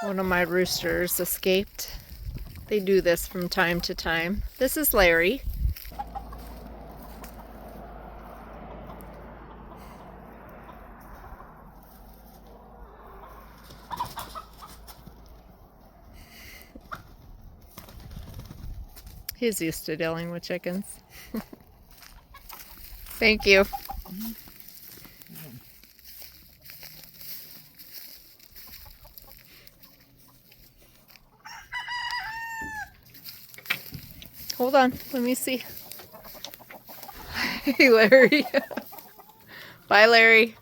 One of my roosters escaped. They do this from time to time. This is Larry. He's used to dealing with chickens. Thank you. Hold on, let me see. Hey, Larry. Bye, Larry.